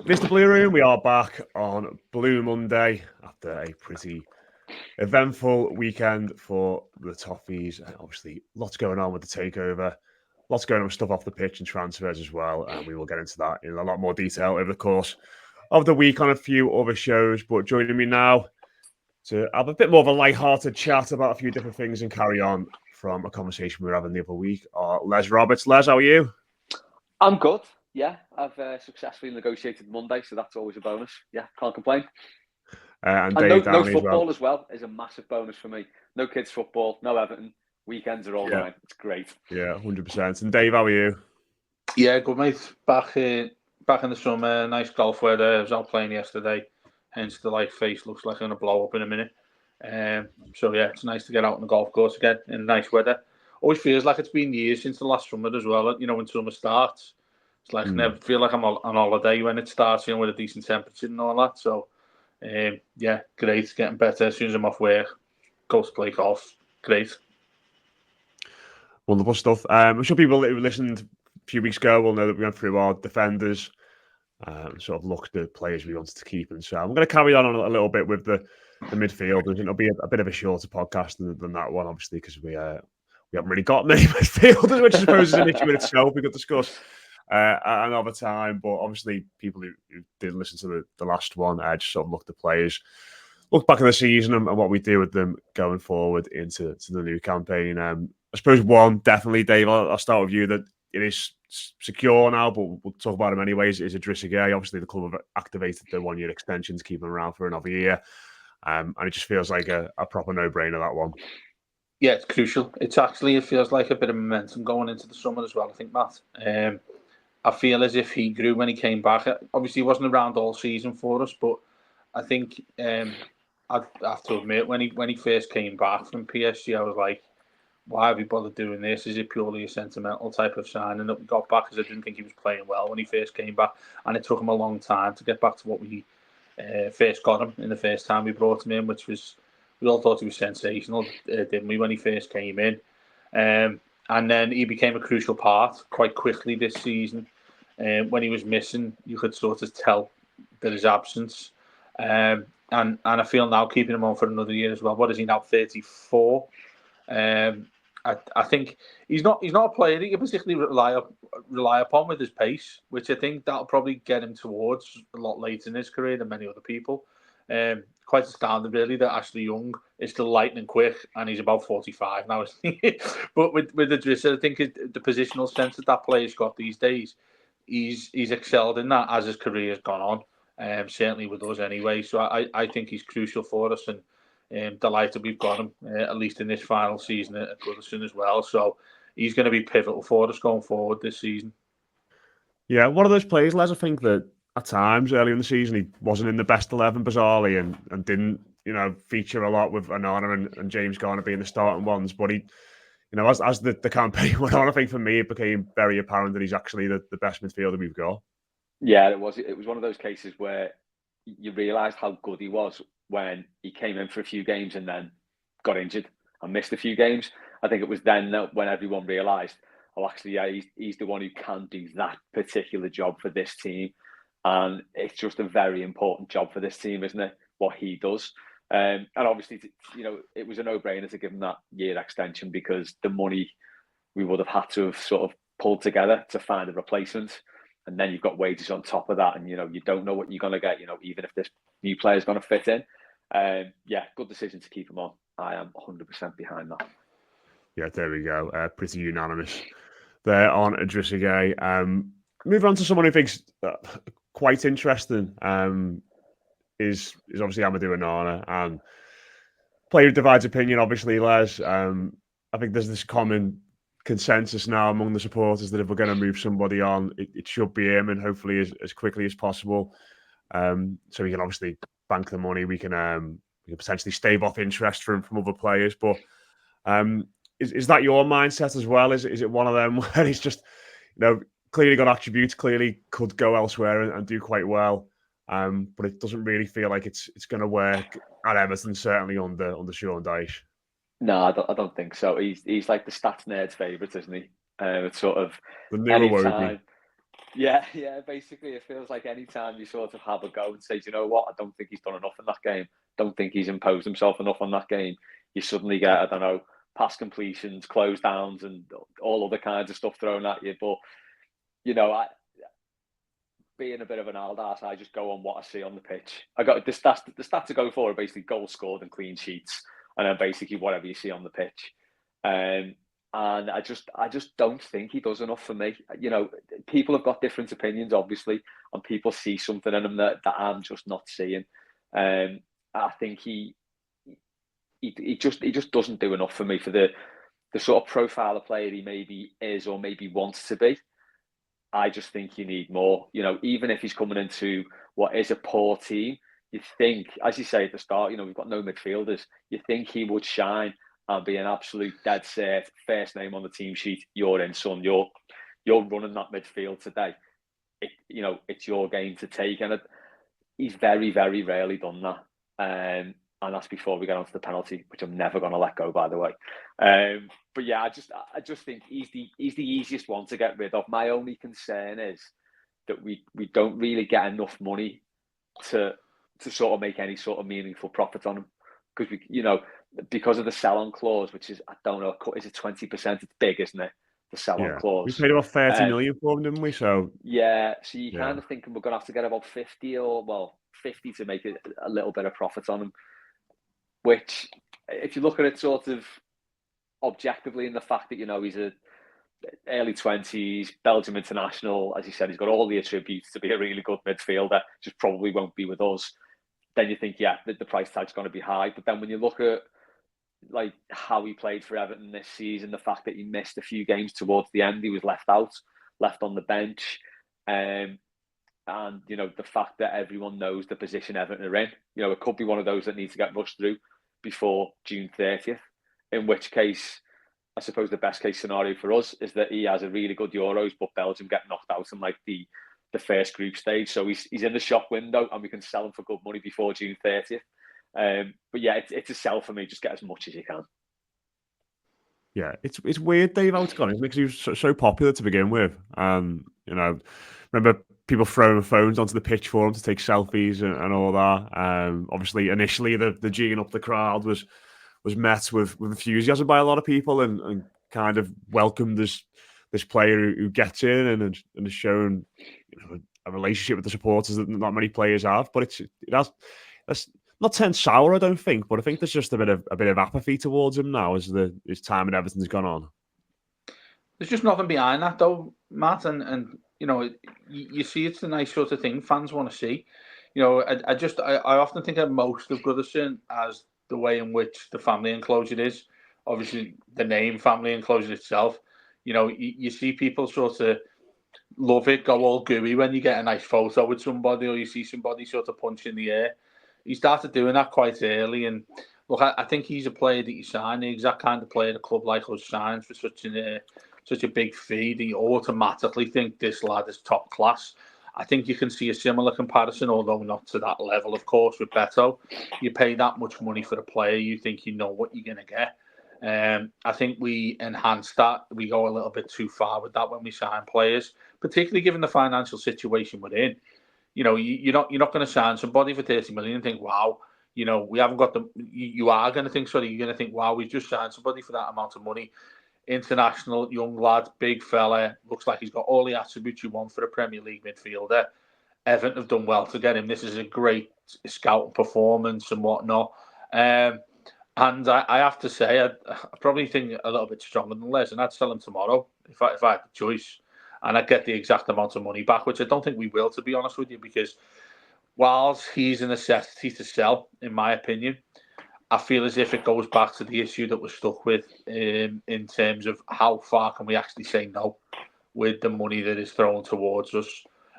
Mr. Blue Room, we are back on Blue Monday after a pretty eventful weekend for the Toffees. Obviously, lots going on with the takeover, lots going on with stuff off the pitch and transfers as well. And we will get into that in a lot more detail over the course of the week on a few other shows. But joining me now to have a bit more of a light-hearted chat about a few different things and carry on from a conversation we were having the other week are Les Roberts. Les, how are you? I'm good. Yeah, I've successfully negotiated Monday, so that's always a bonus. Yeah, can't complain. And And Dave no Downey football as well is a massive bonus for me. No kids football, no Everton. Weekends are all mine. It's great. Yeah, 100%. And Dave, how are you? Yeah, good mate. Back in the summer, nice golf weather. I was out playing yesterday, hence the face looks like I'm gonna blow up in a minute. So yeah, it's nice to get out on the golf course again in nice weather. Always feels like it's been years since the last summer as well. You know, when summer starts, it's like never feel like I'm on holiday when it starts. You know, with a decent temperature and all that. So yeah, great. Getting better as soon as I'm off work. Go to play golf. Great. Wonderful stuff. I'm sure people who listened a few weeks ago will know that we went through our defenders, sort of looked at players we wanted to keep. And so I'm going to carry on a little bit with the midfielders. It'll be a bit of a shorter podcast than that one, obviously, because we haven't really got many midfielders, which I suppose is an issue in itself. We could discuss at another time. But obviously, people who did listen to the last one just sort of looked at players, look back at the season and what we do with them going forward into the new campaign. I suppose one, definitely, Dave, I'll start with you, that it is secure now, but we'll talk about him anyways, is Idrissa Gueye. Obviously, the club have activated the one-year extension to keep him around for another year. And it just feels like a proper no-brainer, that one. Yeah, it's crucial. It feels like a bit of momentum going into the summer as well, I think, Matt. I feel as if he grew when he came back. Obviously, he wasn't around all season for us, but I think I have to admit, when he first came back from PSG, I was like, why have we bothered doing this? Is it purely a sentimental type of signing that we got back? Because I didn't think he was playing well when he first came back, and it took him a long time to get back to what we first got him in the first time we brought him in, which was, we all thought he was sensational, didn't we, when he first came in? And then he became a crucial part quite quickly this season. When he was missing, you could sort of tell that his absence. And I feel now keeping him on for another year as well. What is he now, 34? I think he's not a player that you particularly rely upon with his pace, which I think that'll probably get him towards a lot later in his career than many other people. Quite astounding, really, that Ashley Young is still lightning quick, and he's about 45 now, isn't he? But with Idrissa, I think the positional sense that player's got these days, he's excelled in that as his career has gone on. Certainly with us anyway. So I think he's crucial for us, and delighted we've got him at least in this final season at Goodison as well. So he's going to be pivotal for us going forward this season. Yeah, one of those players, Les, I think that at times early in the season he wasn't in the best 11 bizarrely and didn't, feature a lot with Onana and James Garner being the starting ones. But he, as the campaign went on, I think for me it became very apparent that he's actually the best midfielder we've got. Yeah, it was one of those cases where you realised how good he was when he came in for a few games and then got injured and missed a few games. I think it was then that when everyone realised, oh, actually, yeah, he's the one who can do that particular job for this team. And it's just a very important job for this team, isn't it? What he does. And obviously, it was a no-brainer to give him that year extension because the money we would have had to have sort of pulled together to find a replacement. And then you've got wages on top of that. And, you don't know what you're going to get, even if this new player is going to fit in. Yeah, good decision to keep him on. I am 100% behind that. Yeah, there we go. Pretty unanimous there on Idrissa Gueye. Move on to someone who thinks quite interesting is obviously Amadou Onana, and player who divides opinion, obviously, Les. I think there's this common consensus now among the supporters that if we're going to move somebody on, it should be him, and hopefully as quickly as possible. So we can obviously bank the money. We can potentially stave off interest from other players. But is that your mindset as well? Is it one of them where he's just, clearly got attributes, clearly could go elsewhere and do quite well, but it doesn't really feel like it's going to work at Everton, certainly under Sean Dyche? No, I don't think so. He's like the stats nerd's favourite, isn't he? It's sort of the new anytime. Yeah, basically it feels like any time you sort of have a go and say, do you know what, I don't think he's done enough in that game, don't think he's imposed himself enough on that game, you suddenly get, I don't know, pass completions, close downs and all other kinds of stuff thrown at you. But, being a bit of an old ass, I just go on what I see on the pitch. I got the stats to go for are basically goals scored and clean sheets, and then basically whatever you see on the pitch. And I just don't think he does enough for me. People have got different opinions, obviously, and people see something in him that I'm just not seeing. I think he just doesn't do enough for me for the sort of profile of player he maybe is or maybe wants to be. I just think you need more. Even if he's coming into what is a poor team, you think, as you say at the start, we've got no midfielders. You think he would shine and be an absolute dead set, first name on the team sheet. You're in, son. You're running that midfield today. It's your game to take, and he's very, very rarely done that. And that's before we get onto the penalty, which I'm never going to let go, by the way. But yeah, I just think he's the easiest one to get rid of. My only concern is that we don't really get enough money to sort of make any sort of meaningful profit on him, because because of the sell-on clause, which is, I don't know, is it 20%? It's big, isn't it? The sell-on clause. We paid about 30 million for him, didn't we? So yeah, so you kind of thinking we're going to have to get about 50 to make a little bit of profit on him. Which, if you look at it sort of objectively, in the fact that he's a early 20s Belgium international, as you said, he's got all the attributes to be a really good midfielder, just probably won't be with us. Then you think, the price tag's going to be high. But then when you look at like how he played for Everton this season, the fact that he missed a few games towards the end, he was left on the bench, and the fact that everyone knows the position Everton are in, it could be one of those that needs to get rushed through before June 30th, in which case I suppose the best case scenario for us is that he has a really good Euros, but Belgium get knocked out in like the first group stage, so he's in the shop window and we can sell him for good money before June 30th. But yeah, it's a sell for me. Just get as much as you can. Yeah, it's weird, Dave, how it's gone, isn't it? Because he was so popular to begin with. Remember people throwing phones onto the pitch for him to take selfies and all that. Obviously, initially the G'ing up the crowd was met with enthusiasm by a lot of people and kind of welcomed this player who gets in and has shown a relationship with the supporters that not many players have. But that's not turned sour, I don't think, but I think there's just a bit of apathy towards him now as his time at Everton's gone on. There's just nothing behind that, though, Matt, and you see it's the nice sort of thing fans want to see. I often think of most of Goodison as the way in which the family enclosure is. Obviously, the name family enclosure itself. You see people sort of love it, go all gooey when you get a nice photo with somebody or you see somebody sort of punch in the air. He started doing that quite early, and look, I think he's a player that you sign, the exact kind of player a club like us signs for such a big fee that you automatically think this lad is top class. I think you can see a similar comparison, although not to that level, of course, with Beto. You pay that much money for a player, you think you know what you're going to get. I think we enhance that. We go a little bit too far with that when we sign players, particularly given the financial situation we're in. You're not going to sign somebody for 30 million and think, wow, we haven't got them. You are going to think, sorry, you're going to think, wow, we've just signed somebody for that amount of money. International, young lad, big fella, looks like he's got all the attributes you want for a Premier League midfielder. Everton have done well to get him. This is a great scout performance and whatnot. And I have to say, I probably think a little bit stronger than Les, and I'd sell him tomorrow if I had the choice. And I'd get the exact amount of money back, which I don't think we will, to be honest with you, because whilst he's a necessity to sell, in my opinion, I feel as if it goes back to the issue that we're stuck with in terms of how far can we actually say no with the money that is thrown towards us.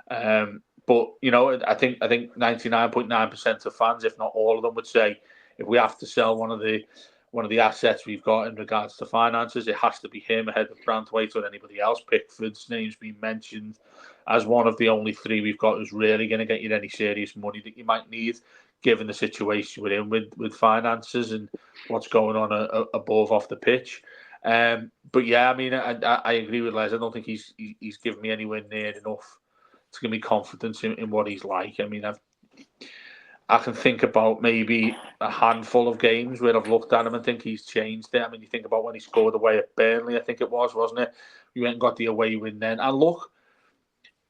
But I think 99.9% of fans, if not all of them, would say if we have to sell one of the assets we've got in regards to finances, it has to be him ahead of Brandwaite or anybody else. Pickford's name's been mentioned as one of the only three we've got who's really going to get you any serious money that you might need, given the situation we're in with finances and what's going on above off the pitch. But yeah, I mean, I agree with Les. I don't think he's given me anywhere near enough to give me confidence in what he's like. I mean, I can think about maybe a handful of games where I've looked at him and think he's changed it. I mean, you think about when he scored away at Burnley, I think it was, wasn't it? You went and got the away win then. And look,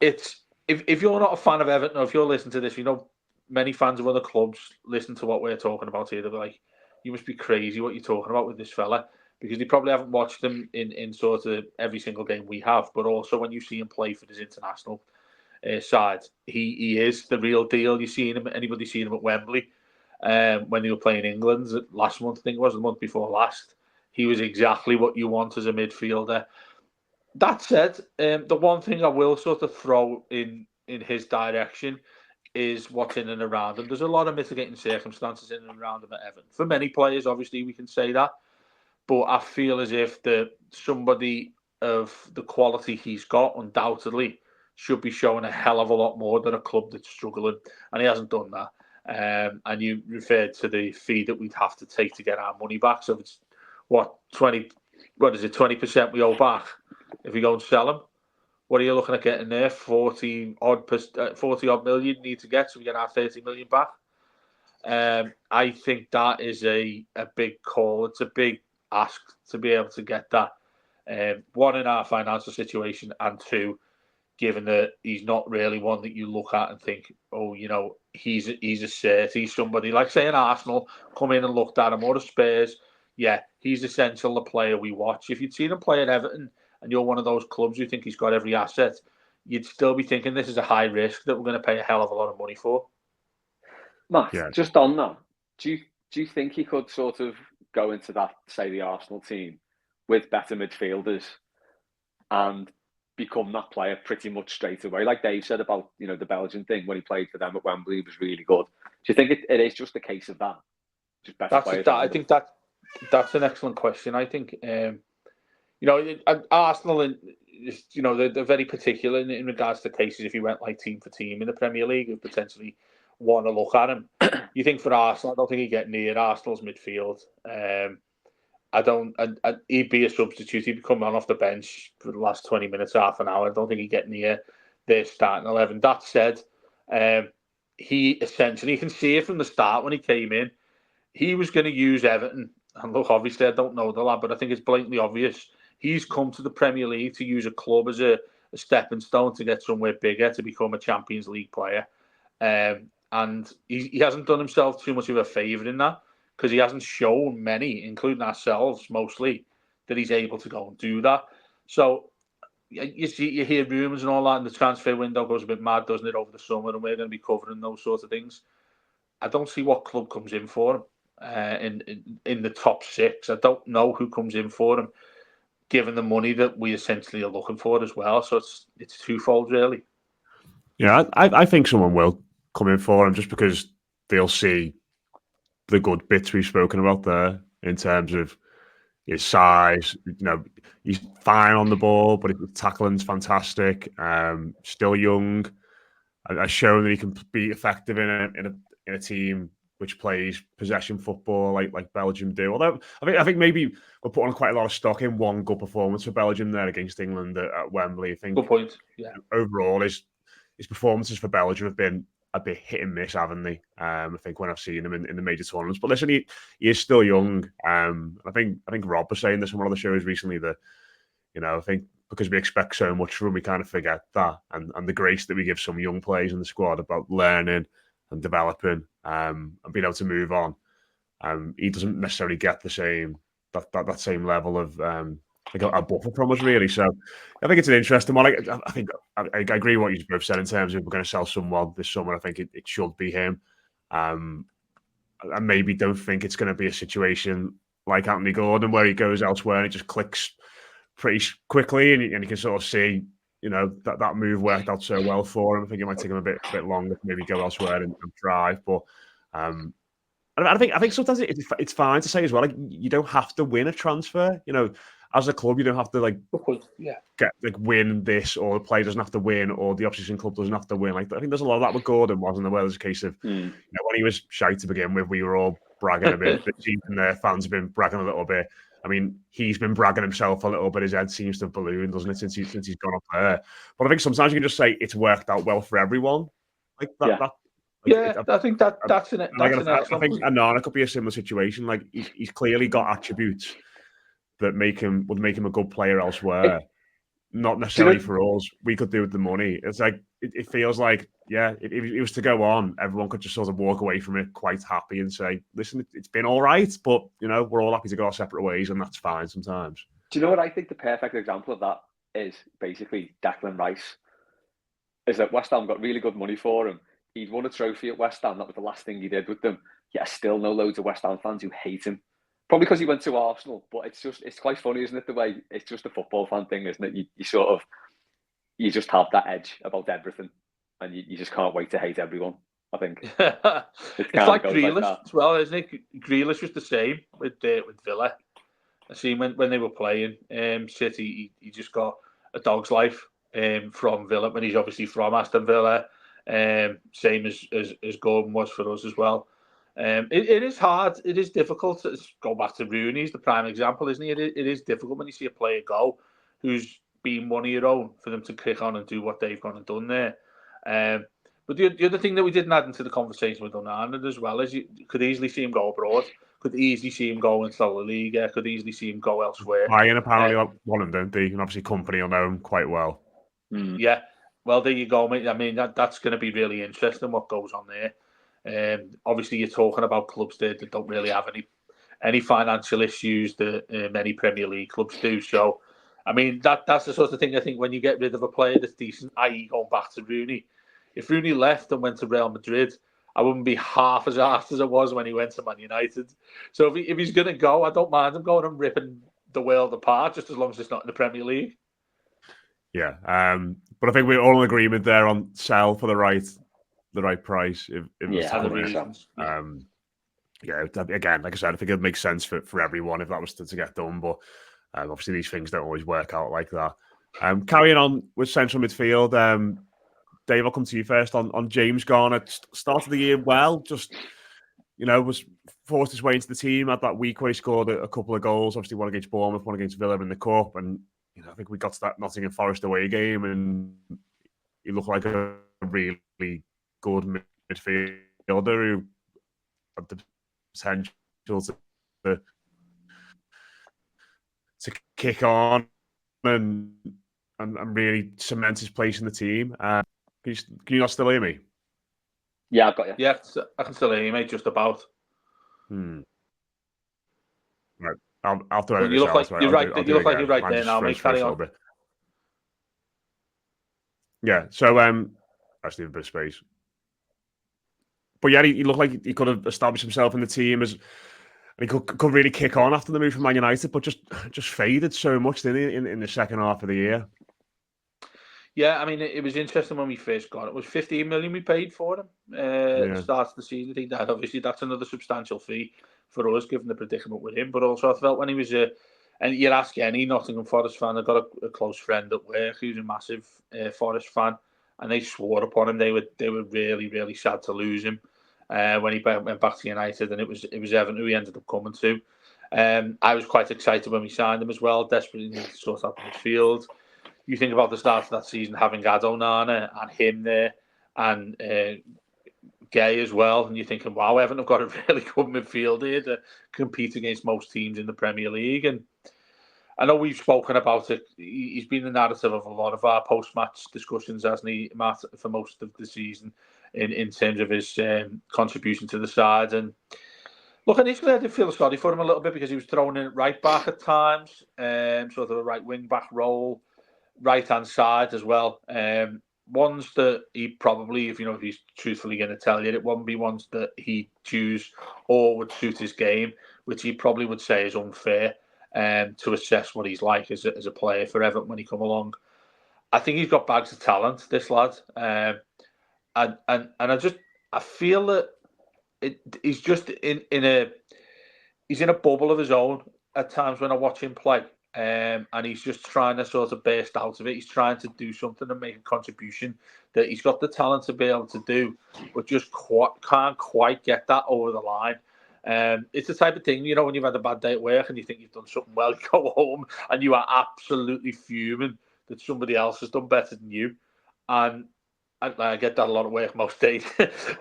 it's if you're not a fan of Everton, or if you're listening to this, you know, many fans of other clubs listen to what we're talking about here. They'll be like, you must be crazy what you're talking about with this fella. Because they probably haven't watched him in sort of every single game we have, but also when you see him play for his international side, he is the real deal. You seen him? Anybody seen him at Wembley when they were playing England last month? I think it was the month before last. He was exactly what you want as a midfielder. That said, the one thing I will sort of throw in his direction is what's in and around him. There's a lot of mitigating circumstances in and around him at Everton. For many players, obviously, we can say that. But I feel as if somebody of the quality he's got, undoubtedly, should be showing a hell of a lot more than a club that's struggling. And he hasn't done that. And you referred to the fee that we'd have to take to get our money back. So it's, 20% we owe back if we go and sell him? What are you looking at getting there? 40 odd million need to get so we get our 30 million back. I think that is a big call. It's a big ask to be able to get that. One, in our financial situation, and two, given that he's not really one that you look at and think, oh, you know, he's a cert. He's somebody like, say, an Arsenal come in and looked at him, or a Spurs. Yeah, he's essential, the player we watch. If you'd seen him play at Everton and you're one of those clubs who think he's got every asset, you'd still be thinking this is a high risk that we're going to pay a hell of a lot of money for. Matt, just on that, do you think he could sort of go into that, say, the Arsenal team with better midfielders and become that player pretty much straight away? Like Dave said about, you know, the Belgian thing, when he played for them at Wembley, he was really good. Do you think it is just a case of that? Just better players? I think that's an excellent question. I think, you know, Arsenal, you know, they're very particular in regards to cases. If you went like team for team in the Premier League, and potentially want to look at him. You think for Arsenal, I don't think he'd get near Arsenal's midfield. He'd be a substitute. He'd come on off the bench for the last 20 minutes, half an hour. I don't think he'd get near their starting 11. That said, he essentially, you can see it from the start when he came in, he was going to use Everton. And look, obviously, I don't know the lad, but I think it's blatantly obvious. He's come to the Premier League to use a club as a stepping stone to get somewhere bigger, to become a Champions League player. And he hasn't done himself too much of a favour in that, because he hasn't shown many, including ourselves mostly, that he's able to go and do that. So you hear rumours and all that, and the transfer window goes a bit mad, doesn't it, over the summer, and we're going to be covering those sorts of things. I don't see what club comes in for him in the top six. I don't know who comes in for him, given the money that we essentially are looking for as well. So it's twofold, really. Yeah, I think someone will come in for him, just because they'll see the good bits we've spoken about there in terms of his size. You know, he's fine on the ball, but his tackling's fantastic. Still young. Has shown that he can be effective in a team which plays possession football like Belgium do. Although I think maybe we're putting quite a lot of stock in one good performance for Belgium there against England at Wembley. I think good point. Yeah. Overall, his performances for Belgium have been a bit hit and miss, haven't they? I think when I've seen him in the major tournaments. But listen, he is still young. I think Rob was saying this on one of the shows recently that, you know, I think because we expect so much from him, we kind of forget that and the grace that we give some young players in the squad about learning and developing and being able to move on. He doesn't necessarily get the same that same level of like a buffer from us, really. So I think it's an interesting one. I think I agree with what you both said in terms of if we're going to sell someone this summer. I think it should be him. I maybe don't think it's going to be a situation like Anthony Gordon where he goes elsewhere and it just clicks pretty quickly, and you can sort of see, you know, that move worked out so well for him. I think it might take him a bit longer to maybe go elsewhere and drive. But I think sometimes it's fine to say as well, like, you don't have to win a transfer. You know, as a club, you don't have to get win this, or the player doesn't have to win, or the opposition club doesn't have to win. Like, I think there's a lot of that with Gordon, wasn't there? Where there's a case of, you know, when he was shy to begin with, we were all bragging a bit. The team and their fans have been bragging a little bit. I mean, he's been bragging himself a little bit. His head seems to have ballooned, doesn't it, since he's gone up there? But I think sometimes you can just say it's worked out well for everyone. Like that. Yeah. I think that's an I excellent think Onana could be a similar situation. Like he's clearly got attributes that would make him a good player elsewhere. Not necessarily for us. We could do with the money. It's like it feels like, yeah, if it was to go on, everyone could just sort of walk away from it quite happy and say, listen, it's been all right, but we're all happy to go our separate ways, and that's fine sometimes. Do you know what I think the perfect example of that is? Basically, Declan Rice. Is that West Ham got really good money for him. He'd won a trophy at West Ham. That was the last thing he did with them. Yet I still know loads of West Ham fans who hate him. Probably because he went to Arsenal, but it's quite funny, isn't it? The way it's just a football fan thing, isn't it? You just have that edge about everything, and you just can't wait to hate everyone. I think it's like Grealish as well, isn't it? Grealish was the same with Villa. I see when they were playing City, he just got a dog's life from Villa when he's obviously from Aston Villa. Same as Gordon was for us as well. It is hard. It is difficult. Go back to Rooney. He's the prime example, isn't he? It is difficult when you see a player go who's been one of your own for them to kick on and do what they've gone and done there. But the other thing that we didn't add into the conversation with Onana as well is you could easily see him go abroad. Could easily see him go into La Liga. Could easily see him go elsewhere. Bayern apparently want him, don't they? And obviously Company will know him quite well. Yeah. Well, there you go, mate. I mean, that's going to be really interesting what goes on there. Obviously, you're talking about clubs there that don't really have any financial issues that many Premier League clubs do. So, I mean, that's the sort of thing I think when you get rid of a player that's decent, i.e. going back to Rooney. If Rooney left and went to Real Madrid, I wouldn't be half as arsed as I was when he went to Man United. So if he's going to go, I don't mind him going and ripping the world apart, just as long as it's not in the Premier League. Yeah, but I think we're all in agreement there on sell for the right price. If reasons. Again, like I said, I think it makes sense for everyone if that was to get done. But obviously, these things don't always work out like that. Carrying on with central midfield, Dave, I'll come to you first on James Garner. Started the year well, just was forced his way into the team. Had that week where he scored a couple of goals. Obviously, one against Bournemouth, one against Villa in the cup, and I think we got to that Nottingham Forest away game, and he looked like a really good midfielder who had the potential to kick on and really cement his place in the team. Can you not still hear me? Yeah, I've got you. Yeah, I can still hear you, mate, just about. Right. I'll throw it. You look like you're right there now, mate. Carry on. Yeah, so actually a bit of space. But yeah, he looked like he could have established himself in the team and he could really kick on after the move from Man United, but just faded so much, didn't he, in the second half of the year? Yeah, I mean, it was interesting when we first got it. It was 15 million we paid for him at the start of the season. I think that obviously that's another substantial fee for us, given the predicament with him. But also, I felt when he was and you ask any Nottingham Forest fan, I've got a close friend at work who's a massive Forest fan, and they swore upon him. They were really, really sad to lose him when he went back to United, and it was Everton who he ended up coming to. I was quite excited when we signed him as well, desperately needed to sort out the midfield. You think about the start of that season, having had Onana and him there, and Gay as well, and you're thinking, wow, Everton have got a really good midfield here to compete against most teams in the Premier League. And I know we've spoken about it. He's been the narrative of a lot of our post-match discussions, hasn't he, Matt, for most of the season in terms of his contribution to the side. And look, initially I did feel sorry for him a little bit because he was thrown in at right back at times, sort of a right wing back role. Right hand side as well. Ones that he probably, if he's truthfully going to tell you, it wouldn't be ones that he'd choose or would suit his game, which he probably would say is unfair to assess what he's like as a player for Everton when he come along. I think he's got bags of talent, this lad, and I feel that he's just in a bubble of his own at times when I watch him play. And he's just trying to sort of burst out of it. He's trying to do something and make a contribution that he's got the talent to be able to do, but just can't quite get that over the line. It's the type of thing, when you've had a bad day at work and you think you've done something well, you go home and you are absolutely fuming that somebody else has done better than you. And I get that a lot of work most days.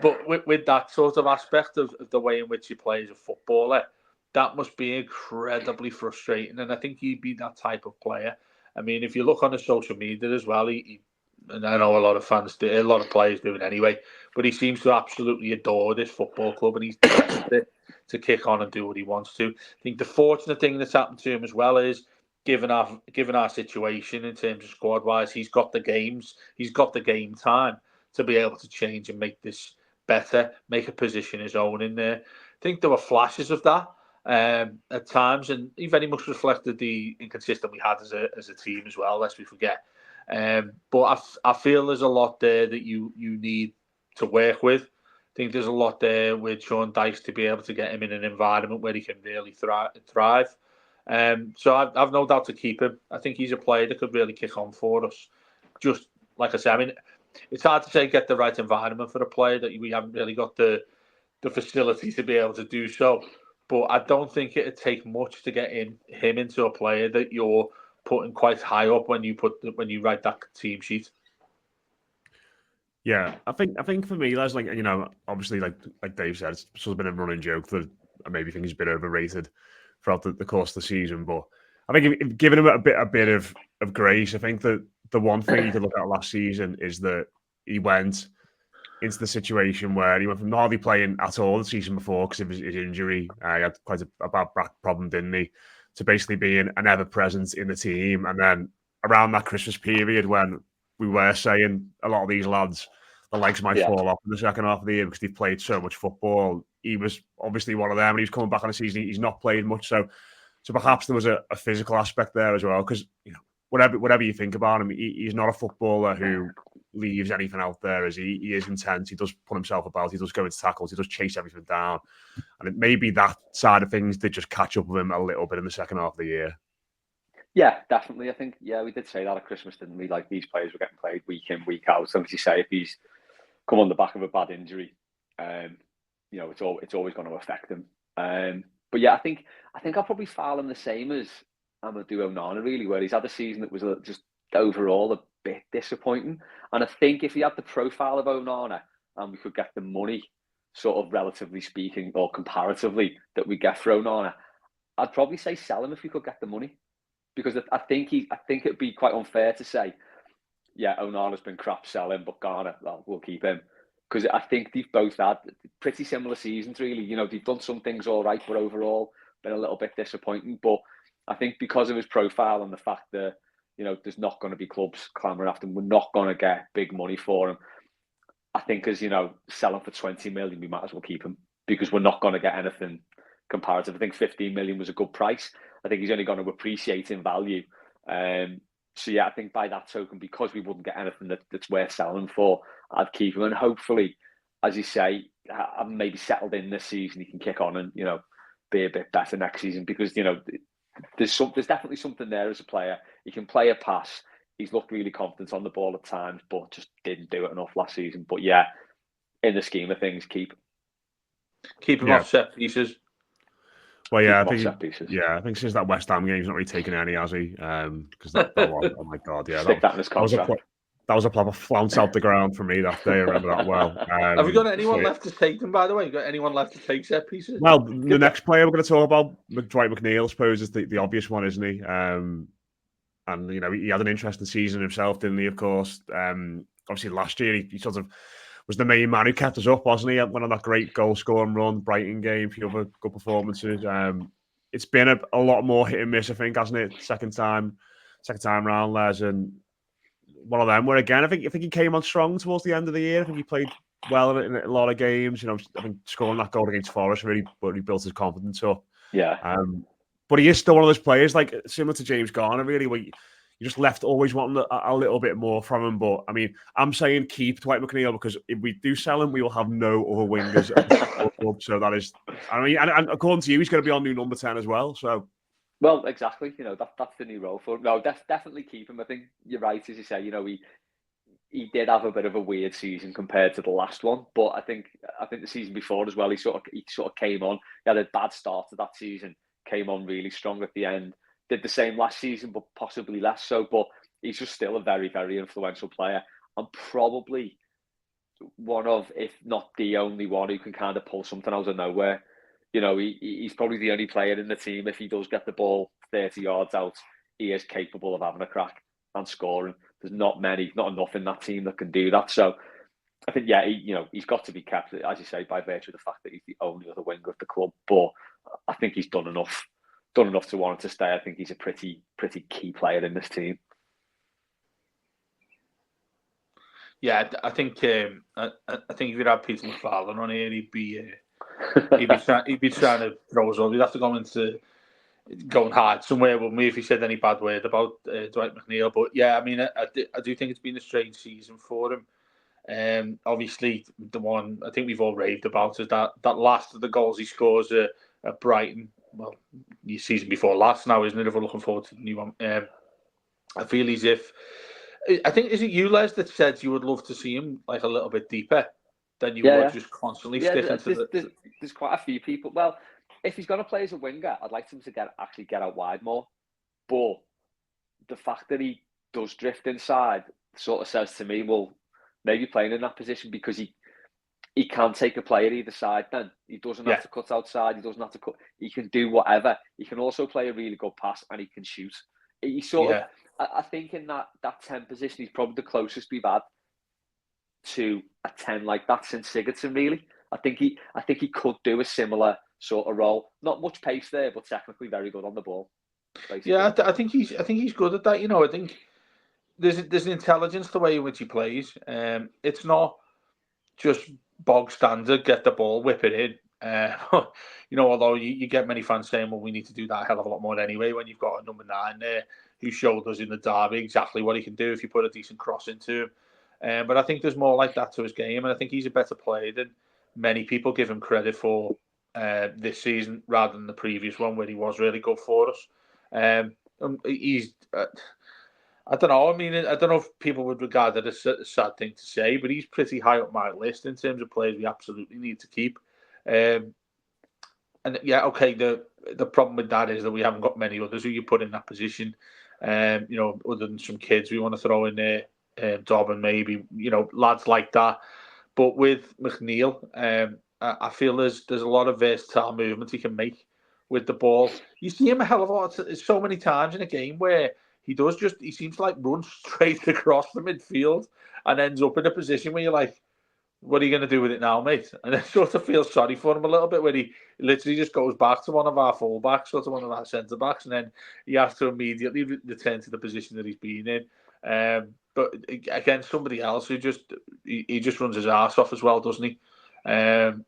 But with that sort of aspect of the way in which you play as a footballer, that must be incredibly frustrating. And I think he'd be that type of player. I mean, if you look on his social media as well, and I know a lot of fans do, a lot of players do it anyway, but he seems to absolutely adore this football club and he's desperate to kick on and do what he wants to. I think the fortunate thing that's happened to him as well is, given our situation in terms of squad wise, he's got the game time to be able to change and make this better, make a position his own in there. I think there were flashes of that at times, and he very much reflected the inconsistent we had as a team as well, lest we forget. But I feel there's a lot there that you need to work with. I think there's a lot there with Sean Dyche to be able to get him in an environment where he can really thrive. So I've no doubt to keep him. I think he's a player that could really kick on for us. Just like I said, I mean, it's hard to say get the right environment for a player that we haven't really got the facility to be able to do so. But I don't think it'd take much to get him into a player that you're putting quite high up when you write that team sheet. Yeah, I think for me, that's obviously like Dave said, it's sort of been a running joke that I maybe think he's a bit overrated throughout the course of the season. But I think if giving him a bit of grace, I think that the one thing you could look at last season is that he went into the situation where he went from hardly playing at all the season before because of his injury. He had quite a bad back problem, didn't he? To basically being an ever presence in the team, and then around that Christmas period when we were saying a lot of these lads, the legs might fall off in the second half of the year because they've played so much football. He was obviously one of them, and he was coming back on the season. He's not played much, so perhaps there was a physical aspect there as well. Because whatever you think about him, he's not a footballer who leaves anything out there. As he is intense, he does put himself about, he does go into tackles, he does chase everything down, and it may be that side of things did just catch up with him a little bit in the second half of the year. Yeah, definitely. I think, we did say that at Christmas, didn't we? Like, these players were getting played week in, week out. So as you say, if he's come on the back of a bad injury, it's always going to affect him. But yeah, I think I'll probably file him the same as Amadou Onana, really, where he's had a season that was just overall a bit disappointing. And I think if he had the profile of Onana and we could get the money, sort of relatively speaking, or comparatively, that we get for Onana, I'd probably say sell him if we could get the money. Because I think it'd be quite unfair to say, yeah, Onana's been crap, sell him, but Garner, well, we'll keep him. Because I think they've both had pretty similar seasons, really. They've done some things all right, but overall been a little bit disappointing. But I think because of his profile and the fact that, there's not going to be clubs clamouring after him, we're not going to get big money for him. I think as, sell him for 20 million, we might as well keep him because we're not going to get anything comparative. I think 15 million was a good price. I think he's only going to appreciate in value. So yeah, I think by that token, because we wouldn't get anything that's worth selling for, I'd keep him. And hopefully, as you say, I'm maybe settled in this season, he can kick on and, be a bit better next season because, there's definitely something there as a player. He can play a pass. He's looked really confident on the ball at times, but just didn't do it enough last season. But yeah, in the scheme of things, keep him off set pieces. Well, yeah, I think since that West Ham game, he's not really taken any, has he? Because that was, oh my God, yeah, that was a proper flounce out the ground for me that day. I remember that well. Have we got anyone left to take them? By the way, got anyone left to take set pieces? Well, the next player we're going to talk about, Dwight McNeil, I suppose, is the obvious one, isn't he? And he had an interesting season himself, didn't he? Of course, obviously last year he sort of was the main man who kept us up, wasn't he? Went on that great goal scoring run, Brighton game, a few other good performances. It's been a lot more hit and miss, I think, hasn't it? Second time round, Les, and one of them where again, I think he came on strong towards the end of the year. I think he played well in a lot of games. I think scoring that goal against Forest really built his confidence up. Yeah. But he is still one of those players, like similar to James Garner, really, where you just left always wanting a little bit more from him. But I mean, I'm saying keep Dwight McNeil because if we do sell him, we will have no other wingers at the club. So that is, I mean, and according to you, he's going to be on new number 10 as well. So, well, exactly. That's the new role for him. No, definitely keep him. I think you're right, as you say. he did have a bit of a weird season compared to the last one, but I think the season before as well, he sort of came on. He had a bad start to that season, came on really strong at the end. Did the same last season, but possibly less so. But he's just still a very, very influential player, and probably one of, if not the only one, who can kind of pull something out of nowhere. He's probably the only player in the team, if he does get the ball 30 yards out, he is capable of having a crack and scoring. There's not enough in that team that can do that. So I think, he's got to be kept, as you say, by virtue of the fact that he's the only other winger of the club. But I think he's done enough to warrant to stay. I think he's a pretty key player in this team. Yeah, I think if you'd have Peter McFarlane on here, he'd be trying to throw us all. He'd have to go into going hard somewhere with me if he said any bad word about Dwight McNeil. But yeah, I mean, I do think it's been a strange season for him. Obviously, the one I think we've all raved about is that last of the goals he scores at Brighton. Well, the season before last now, isn't it? If we're looking forward to the new one, I feel as if. I think, is it you, Les, that said you would love to see him like a little bit deeper than you would just constantly sticking to the... There's quite a few people. Well, if he's going to play as a winger, I'd like him to get out wide more. But the fact that he does drift inside sort of says to me, well, maybe playing in that position because he can take a player either side then. He doesn't have to cut outside. He doesn't have to cut. He can do whatever. He can also play a really good pass and he can shoot. He sort of... I think in that 10 position, he's probably the closest we've had to a 10 like that since Sigurdsson, really. I think he could do a similar sort of role. Not much pace there, but technically very good on the ball. Basically. Yeah, I think he's good at that. I think there's an intelligence to the way in which he plays. It's not just bog standard, get the ball, whip it in. Although you get many fans saying, well, we need to do that a hell of a lot more anyway when you've got a number 9 there who showed us in the derby exactly what he can do if you put a decent cross into him. But I think there's more like that to his game, and I think he's a better player than many people give him credit for this season rather than the previous one where he was really good for us. He's... I don't know. I mean, I don't know if people would regard it as a sad thing to say, but he's pretty high up my list in terms of players we absolutely need to keep. And yeah, okay. The problem with that is that we haven't got many others who you put in that position. Other than some kids we want to throw in there, Dobbin maybe. Lads like that. But with McNeil, I feel there's a lot of versatile movement he can make with the ball. You see him a hell of a lot, so many times in a game where he seems to like run straight across the midfield and ends up in a position where you're like, what are you going to do with it now, mate? And I sort of feel sorry for him a little bit, where he literally just goes back to one of our fullbacks, sort of one of our centre-backs, and then he has to immediately return to the position that he's been in. But against somebody else who he just runs his arse off as well, doesn't he? And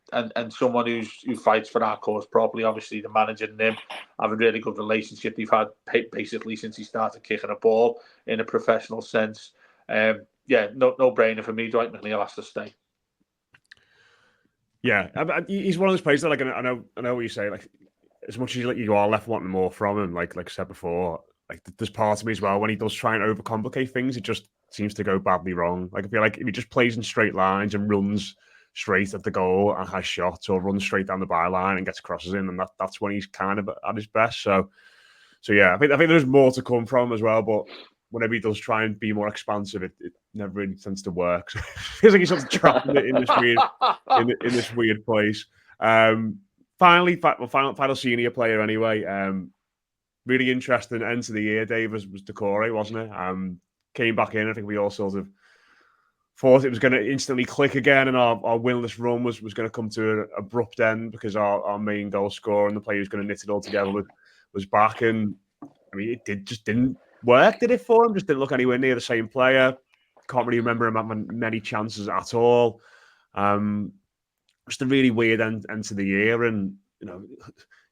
someone who fights for our cause properly. Obviously, the manager and him have a really good relationship. They've had basically since he started kicking a ball in a professional sense. No brainer for me. Dwight McNeil has to stay. Yeah, he's one of those players that, like, I know what you say. Like, as much as you are left wanting more from him, like I said before, like there's part of me as well when he does try and overcomplicate things, it just seems to go badly wrong. Like, I feel like if he just plays in straight lines and runs straight at the goal and has shots, or runs straight down the byline and gets crosses in, and that's when he's kind of at his best. So yeah, I think there's more to come from him as well, but whenever he does try and be more expansive, it never really tends to work. So it feels like he's sort of trapped in this weird place. Final senior player anyway. Really interesting end to the year, Dave, was Decore, wasn't it? Came back in. I think we all sort of thought it was going to instantly click again, and our winless run was going to come to an abrupt end because our main goal scorer and the player who's going to knit it all together was back. And I mean, it just didn't work, did it, for him? Just didn't look anywhere near the same player. Can't really remember him having many chances at all. Just a really weird end to the year. And,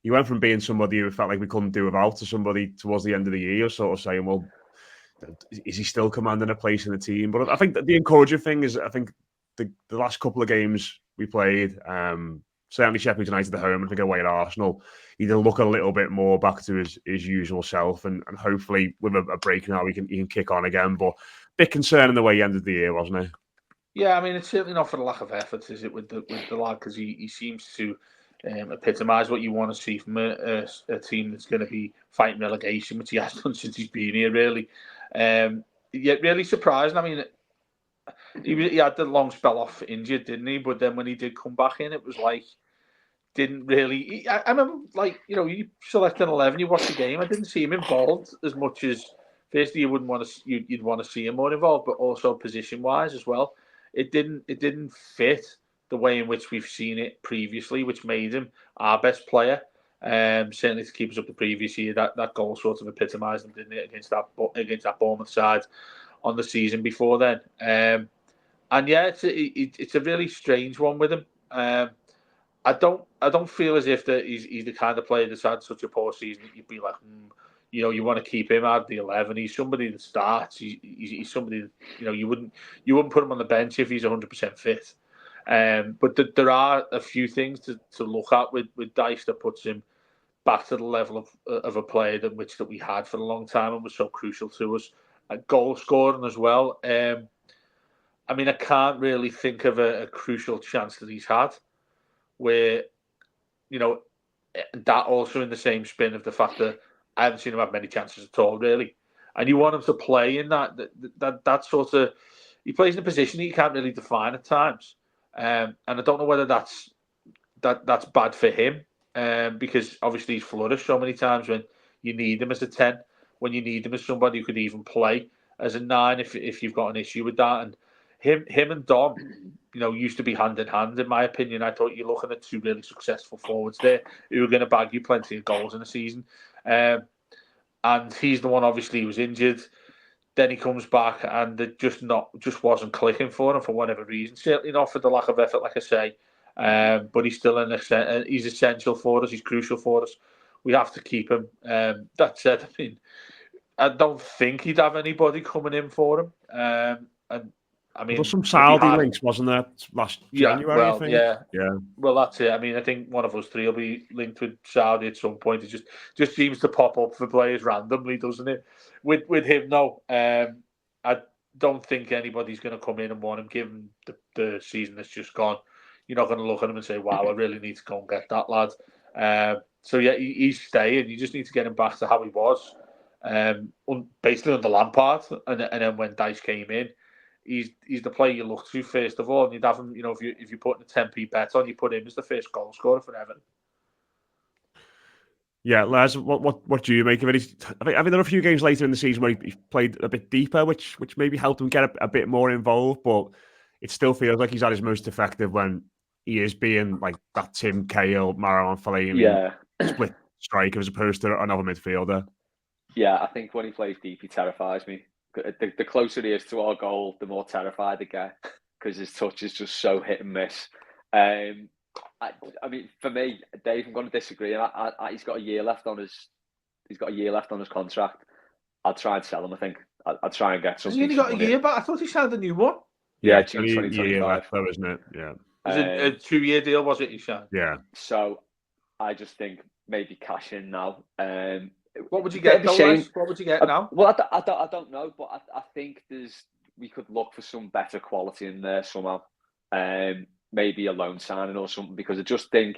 you went from being somebody who felt like we couldn't do without to somebody towards the end of the year sort of saying, well, is he still commanding a place in the team? But I think that the encouraging thing is, I think the last couple of games we played, certainly Sheffield United at home, I think away at Arsenal, he did look a little bit more back to his usual self, and hopefully with a break now he can kick on again. But bit concerning the way he ended the year, wasn't it? Yeah, I mean, it's certainly not for the lack of effort, is it, with the lad? Because he seems to epitomise what you want to see from a team that's going to be fighting relegation, which he has done since he's been here, really. Yet really surprising. I mean, he had the long spell off injured, didn't he? But then when he did come back in, it was like, didn't really. I remember, like, you select an 11, you watch the game. I didn't see him involved as much as. Firstly, you'd want to see him more involved, but also position wise as well. It didn't fit the way in which we've seen it previously, which made him our best player. Certainly to keep us up the previous year, that goal sort of epitomised him, didn't it, against that Bournemouth side on the season before then. And yeah, it's a really strange one with him. I don't feel as if that he's the kind of player that's had such a poor season that you'd be like, you want to keep him at the 11. He's somebody that starts. He's somebody that, you wouldn't put him on the bench if he's 100% fit. But there are a few things to look at with Dice that puts him back to the level of a player that we had for a long time and was so crucial to us. Goal scoring as well. I mean, I can't really think of a crucial chance that he's had where, that also in the same spin of the fact that I haven't seen him have many chances at all, really. And you want him to play in that sort of... He plays in a position that you can't really define at times. And I don't know whether that's bad for him, because obviously he's flourished so many times when you need him as a 10, when you need him as somebody who could even play as a 9 if you've got an issue with that. And him and Dom, used to be hand in hand, in my opinion. I thought you're looking at two really successful forwards there who are going to bag you plenty of goals in a season. And he's the one, obviously, who was injured. Then he comes back and it just wasn't clicking for him for whatever reason. Certainly not for the lack of effort, like I say. But he's still he's essential for us. He's crucial for us. We have to keep him. That said, I mean, I don't think he'd have anybody coming in for him. And I mean, there's some Saudi links, wasn't there, last January? Well, I think. Yeah. Well, that's it. I mean, I think one of us three will be linked with Saudi at some point. It just seems to pop up for players randomly, doesn't it? With him, no. I don't think anybody's going to come in and want him, given the season that's just gone. You're not going to look at him and say, "Wow, I really need to go and get that lad." So yeah, he's staying. You just need to get him back to how he was, basically under Lampard, and then when Dice came in. He's the player you look to first of all, and you'd have him. If you're putting a 10p bet on, you put him as the first goal scorer for Everton. Yeah, Les, what do you make of it? I mean, there are a few games later in the season where he played a bit deeper, which maybe helped him get a bit more involved, but it still feels like he's at his most effective when he is being like that Tim Cahill, Marouane Fellaini split striker as opposed to another midfielder. Yeah, I think when he plays deep, he terrifies me. The closer he is to our goal, the more terrified I get because his touch is just so hit and miss. I mean, for me, Dave, I'm going to disagree. He's got a year left on his contract. I'd try and sell him. I think I'd try and get something. Has he only got a year back? I thought he signed a new one. Yeah, June 2025. Left, though, isn't it? Yeah. Was it a 2-year deal? Was it he signed? Yeah. So I just think maybe cash in now. What would you get? What would you get now? Well, I don't know, but I think we could look for some better quality in there somehow. Maybe a loan signing or something, because I just think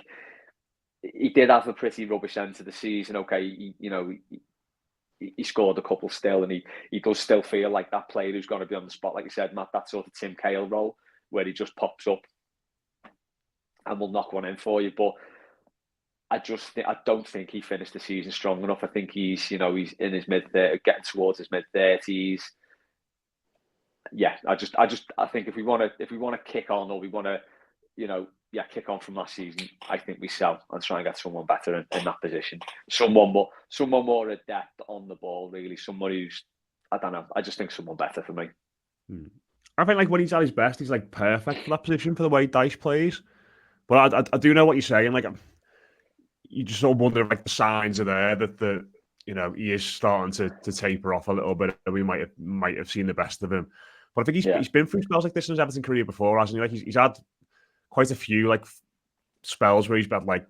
he did have a pretty rubbish end to the season. Okay, he scored a couple still, and he does still feel like that player who's going to be on the spot, like you said, Matt. That sort of Tim Cahill role where he just pops up and will knock one in for you, but. I don't think he finished the season strong enough. I think he's in his mid-30s, getting towards his mid-30s. Yeah, I think if we want to kick on, or we want to, kick on from last season, I think we sell and try and get someone better in that position. Someone more adept on the ball, really. Someone who's, I don't know. I just think someone better for me. I think like when he's at his best, he's like perfect for that position for the way Dice plays. But I do know what you're saying. Like, you just sort of wonder if like the signs are there that he is starting to taper off a little bit, and we might have seen the best of him. But I think he's been through spells like this in his Everton career before, hasn't he? Like he's had quite a few like spells where he's had like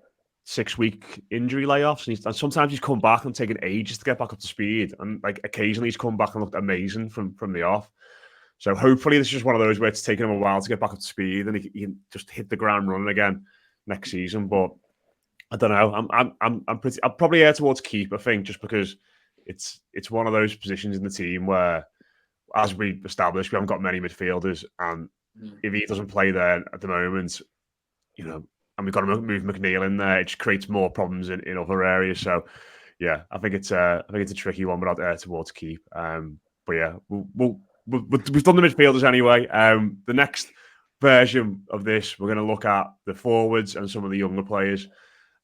6-week injury layoffs, and sometimes he's come back and taken ages to get back up to speed, and like occasionally he's come back and looked amazing from the off. So hopefully this is just one of those where it's taken him a while to get back up to speed and he can just hit the ground running again next season. But I don't know. I'm probably air towards keep, I think, just because it's one of those positions in the team where, as we established, we haven't got many midfielders, and if he doesn't play there at the moment, and we've got to move McNeil in there, it just creates more problems in other areas. So yeah, I think it's a tricky one, but I'd air towards keep. But yeah, we've done the midfielders anyway. The next version of this, we're going to look at the forwards and some of the younger players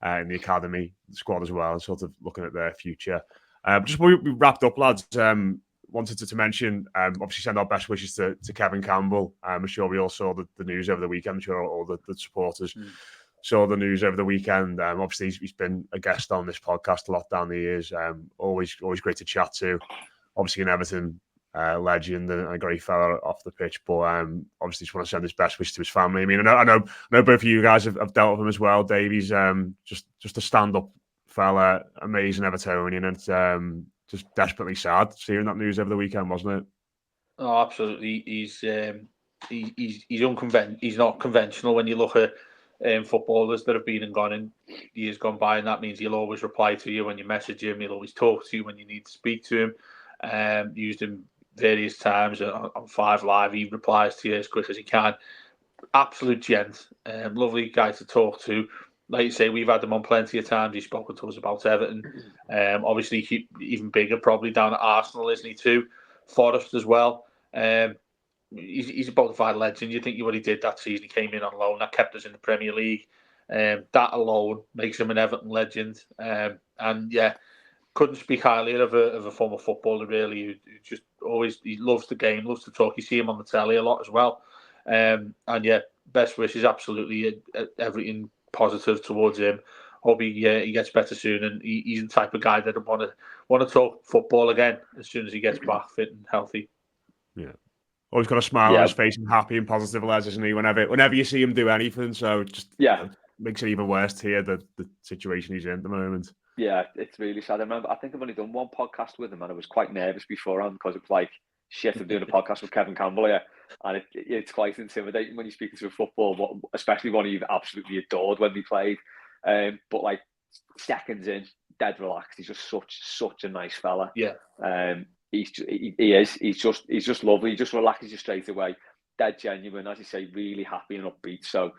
in the academy squad as well, and sort of looking at their future. Just before we wrapped up, lads, wanted to mention, obviously send our best wishes to Kevin Campbell. I'm sure we all saw the news over the weekend. I'm sure all the supporters saw the news over the weekend. Obviously, he's been a guest on this podcast a lot down the years. Always great to chat to. Obviously, an Everton legend and a great fella off the pitch, but obviously just want to send his best wishes to his family. I mean, I know both of you guys have dealt with him as well. Davey's just a stand-up fella, amazing Evertonian, and it's just desperately sad seeing that news over the weekend, wasn't it? Oh, absolutely. He's not conventional when you look at footballers that have been and gone in years gone by, and that means he'll always reply to you when you message him. He'll always talk to you when you need to speak to him. Used him various times on 5 Live. He replies to you as quick as he can. Absolute gent. Lovely guy to talk to. Like you say, we've had him on plenty of times. He's spoken to us about Everton. Obviously, even bigger probably down at Arsenal, isn't he, too? Forest as well. He's a bona fide legend. You think what he did that season, he came in on loan. That kept us in the Premier League. That alone makes him an Everton legend. And yeah, couldn't speak highly of a former footballer, really, who just he loves the game, loves to talk. You see him on the telly a lot as well. And yeah, best wishes, absolutely, everything positive towards him. Hope he gets better soon, and he's the type of guy that would want to talk football again as soon as he gets back fit and healthy. Yeah, always got a smile on his face and happy and positive, Les, isn't he? Whenever you see him do anything, so it just makes it even worse to hear the situation he's in at the moment. Yeah, it's really sad. I think I've only done one podcast with him, and I was quite nervous beforehand because it was like, shit, I'm doing a podcast with Kevin Campbell here. And it's quite intimidating when you're speaking to a football, especially one you've absolutely adored when they played. But like seconds in, dead relaxed. He's just such a nice fella. Yeah. He's just lovely. He just relaxes you straight away. Dead genuine, as you say, really happy and upbeat. So,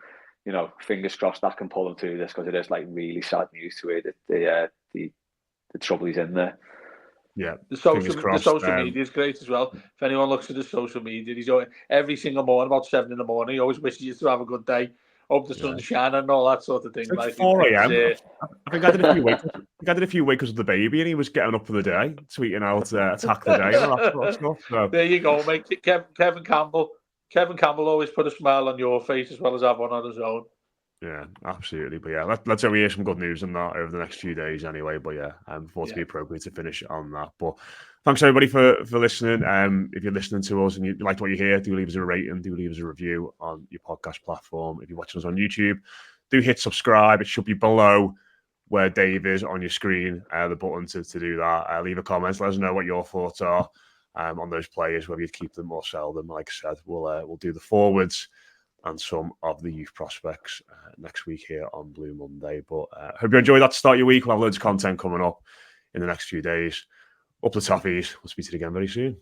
fingers crossed that can pull him through this, because it is like really sad news to hear the trouble he's in there. Yeah, the social media is great as well. If anyone looks at the social media, he's always, every single morning about 7 a.m. he always wishes you to have a good day, hope the sun's shining and all that sort of thing. It's like 4 a.m. I think I did a few wake-ups with the baby, and he was getting up for the day, tweeting out attack the day and all that sort of stuff. So. There you go, mate. Kevin Campbell always put a smile on your face as well as have one on his own. Yeah, absolutely. But yeah, let's hope we hear some good news on that over the next few days anyway. But yeah, thought to be appropriate to finish on that. But thanks everybody for listening. If you're listening to us and you liked what you hear, do leave us a rating, do leave us a review on your podcast platform. If you're watching us on YouTube, do hit subscribe. It should be below where Dave is on your screen, the button to do that. Leave a comment, let us know what your thoughts are on those players, whether you'd keep them or sell them. Like I said, we'll do the forwards and some of the youth prospects next week here on Blue Monday. But hope you enjoyed that to start your week. We'll have loads of content coming up in the next few days. Up the toffees. We'll speak to you again very soon.